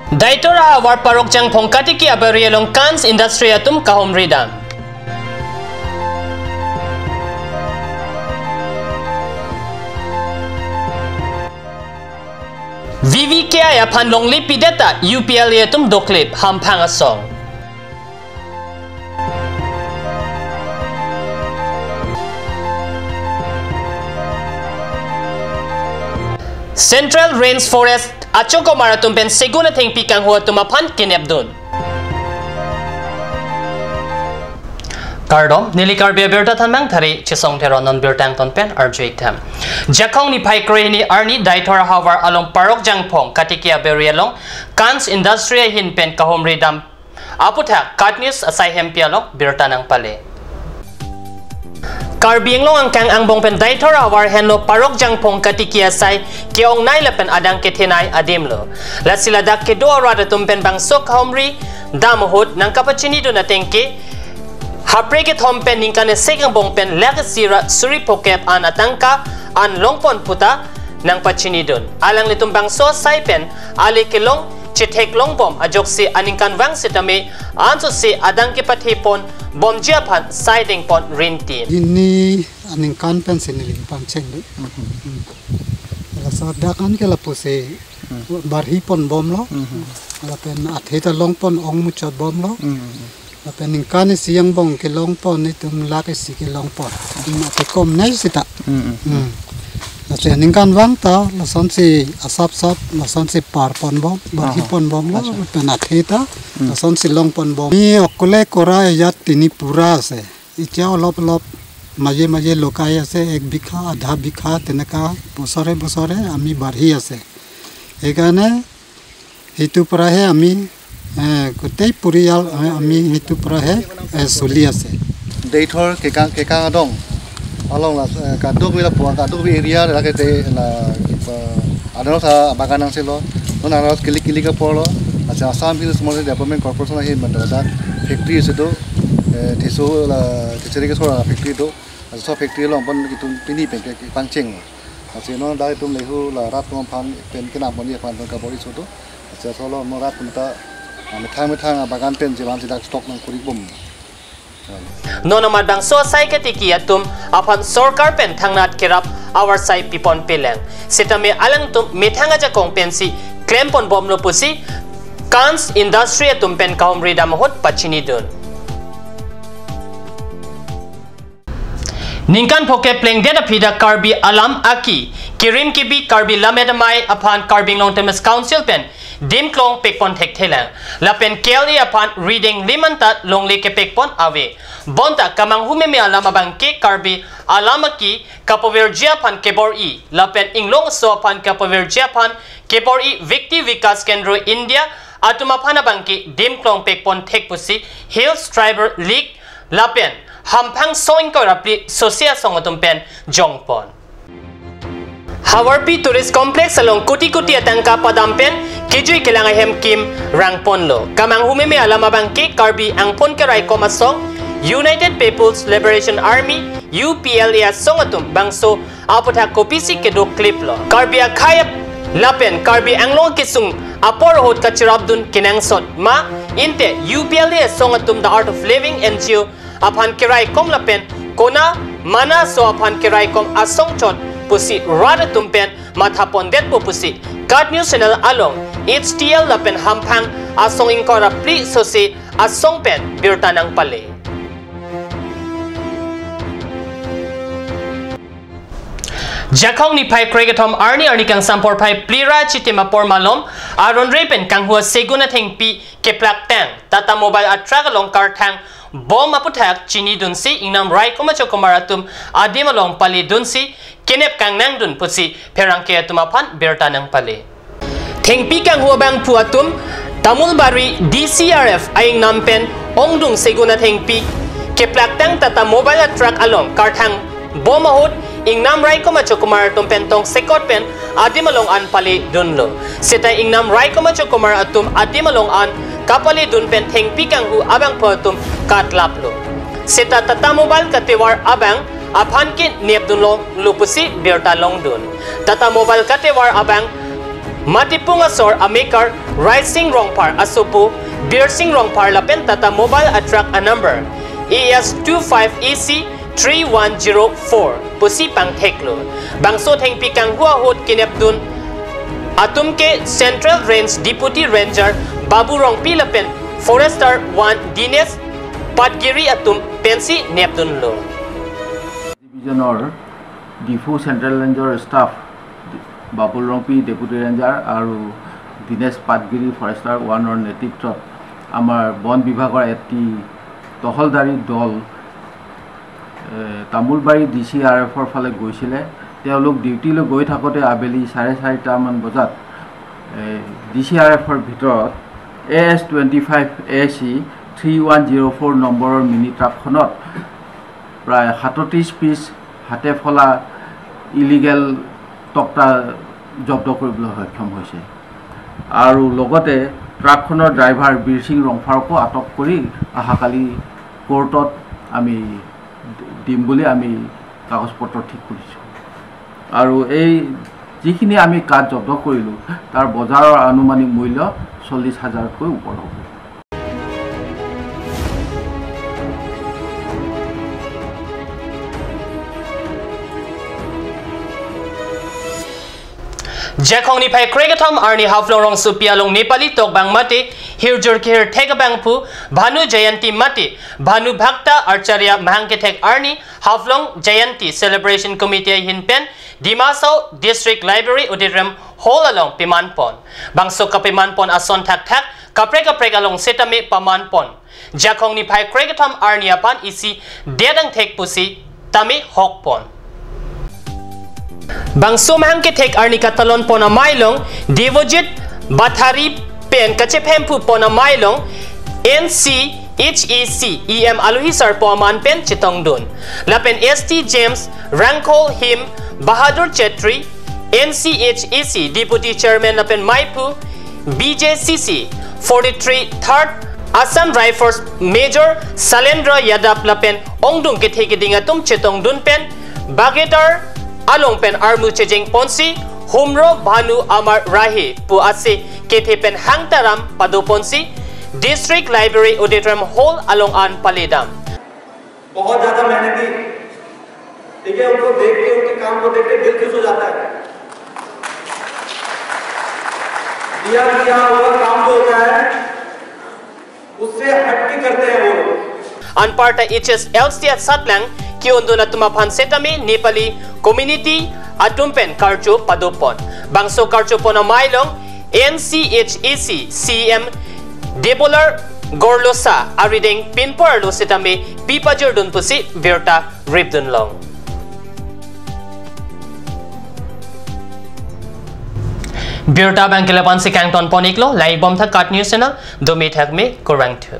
Daitora war parokjang pongkati ki abarialong Kans industry atum kahom ridam. VVK ya panlong lipi data UPL atum doklip hampang asong. Central Rainforest Achoko maratum pen seguna thing pikang huwa tumapan kinebdun. Kardom nilikar beberta thanmang thari chisong thero non bertang ton pen RJ tham. Jakong ni pai kreni arni daitora hawar along parok jangpong katikia berialong Kans industry hin pen kahom redam aputha kat news asai hempialok bertanang pale. Karbing long ang kang ang bong pen daitora war henlo parok jangpong katikia sai keong nai lepen adang kethenai ademlo la sila dak ke do rada tumpen bang sok homri damohut nang kapachini do na tengke hapre ke thompen ningkane sekang bong pen lek sira suri pokep an atangka an longpon puta nang pachini don alang litum bang so sai pen ale ke long chithek longbom ajok se aningkan wang setame anso se adang ke pathipon bom japan siding pon rintin ini aningkan pen siniling pangcheng de la sa dakan ke la puse barhi pon bom lo la pen atheta longpon ong muchot bom lo la pen ningkan siang bong ke longpon ni tum la ke si ke longpon ina te kom nai sita la se ningkan wang ta la son si asap sap la son si par pon bom barhi pon bom lo pen atheta la son si longpon bom ni okule kora ya tini pura se ichao lop lop maje maje lokai ase ek bikha adha bikha tenaka bosore bosore ami barhi ase egane hitu prahe ami kutei purial ami hitu prahe suli ase deitor kekang adong along la kaduk wila puang kaduk wi area la kete la adano sa baganang selo non aros kilik kilik ka polo acha Assam Hills Small Development Corporation hi mandada factory se do thiso la thicheri ke sora factory do so factory long pon kitung pini pen ke pangcheng acha no dai tum lehu la rat tom phan pen kena moni phan ka bori so do acha solo mo rat tumta methang bagan pen jiwan sidak stock nang kurik bom Nono madang so sai katiki atum apan sorkar pen thangnat kirap our sai pipon peleng sitame alang tum methanga jakong pensi claim pon bom no pusi Kans industry atum pen kaum ridam hot pachini dun Ningkan poke pleng deda pida karbi alam aki kirim kibi karbi lamedamai apan karbing long temes council pen dim klong pekpon thek thelang lapen kelli apan reading limanta longli ke pekpon ave bonta kamang humeme alam abang ke karbi alamaki kapovergia pan kebor i lapen inglong so pan kapovergia pan kebor i vikti vikas kendro india atuma phana bangki dim klong pekpon thek pusi hills tribal league lapen hampang soing ko rapi sosia songotum pen jongpon Hawarpi Tourist Complex along kuti-kuti atangka padampen kijui kelanga hem kim rangpon lo kamang humeme alama bangki karbi angpon kerai komasong United People's Liberation Army UPLA songatum bangso apotha kopisi kedo clip lo karbi akhayap lapen karbi anglong kisung apor hot kachirabdun kinangsot ma inte UPLA songatum the art of living NGO apan kerai kom lapen kona mana so apan kerai kom asongchot pusi rada tumpen mathapon det po pusi God News Channel along HTL lapen hampang asong ingkora pli sosi asong pen birtanang pale Jakong ni pai kregatom arni kang sampor pai plira chitima por malom aron repen kang huwa seguna thengpi ke plaktang tata mobile atrak along kartang bom aputhak chini dunsi ingnam rai koma chokomaratum adimalong pali dunsi kenep kang nang dun pusi perangke tumapan bertanang pale thengpi kang huwa bang puatum tamulbari DCRF aing nampen ongdung seguna thengpi ke plaktang tata mobile atrak along kartang bom ahut ingnam rai koma chokomar tumpentong sekot pen adimalong an pali dunlo seta ingnam rai koma chokomar atum adimalong an kapali dun pen thengpi kang hu abang photum katlaplo seta tata mobile katewar abang aphan ke nepdun long lupusi berta long dun tata mobile katewar abang Matipung asor amikar rising rongpar asupu beersing rongpar lapen tata mobile attract a number ES25EC 3104 pusi pang teklo bangso theng pikang hua hot kinepdun atumke Central Range Deputy Ranger Babu Rongpi lapen Forester 1 Dines Patgiri atum pensi nepdun lo Division or Difu Central Ranger staff Babu Rongpi Deputy Ranger aru Dines Patgiri Forester 1 or netitwত আমাৰ বন বিভাগৰ এটি তহলদাৰী দল তামুলবাৰী DCRFৰ ফালে গৈছিলে তেওঁলোক ডিউটিলৈ গৈ থাকোতে আবেলি 4:30 মান বজাত DCRFৰ ভিতৰত AS25AC 3104 নম্বৰৰ মিনি ট্ৰাকখনত প্ৰায় 37 পিছ হাতে ফলা ইলিগেল টক্টা জব্দ কৰিবলৈ সক্ষম হৈছে আৰু লগতে ট্ৰাকখনৰ ড্ৰাইভাৰ বীৰসিং ৰংফাৰকো আটক কৰি আহাকালি কোৰ্টত আমি দিম বুলি আমি কাগজপত্ৰ ঠিক কৰিছোঁ আৰু এই যিখিনি আমি কাজ জব্দ কৰিলোঁ তাৰ বজাৰৰ আনুমানিক মূল্য 40,000তকৈ ওপৰ হ'ব Jakong ni pai Kregathom arni haflong rong supialong Nepali tok bang mate hirjur kir thega bang pu Bhanu Jayanti mate Bhanu Bhakta Archarya Mahangkethek arni haflong Jayanti Celebration Committee hinpen Dimasau District Library Auditorium Hall along Pimanpon bangso ka Pimanpon ason thak thak kapre along setame Pamanpon Jakong ni pai Kregathom arni apan isi dedang thek pusi tame hokpon Bangso Mahangkethek arni katalon pona mailong Devojit Bathari pen kachepempu pona mailong NCHEC EM aluhisar poman pen chitong dun lapen ST James Rankol Him Bahadur Chetri NCHEC Deputy Chairman lapen Maipu BJCC 43 3rd Assam Rifles Major Salendra Yadav lapen ongdung ketheke dingatum chitong dun pen Bagetar along pen armu chejeng ponsi humro Bhanu Amar Rahi pu ase kethe pen hangtaram padu ponsi District Library Auditorium Hall along an Palidam बहुत ज्यादा मेहनती ठीक है उनको देख के उनके काम को देख के दिल खुश हो जाता है दिया हुआ काम जो होता है उससे हटके करते हैं वो Anparta HS LCA Satlang ki unduna tumapan setami Nepali community atumpen karcho padopon bangso karcho pona mailong NCHEC CM Debolar Gorlosa arideng pinpor lo setami pipajur dun pusi Virta Ribdun long Virta Bankelapan si Kangton Poniklo lai bom tha cut news na domi thak me korang thu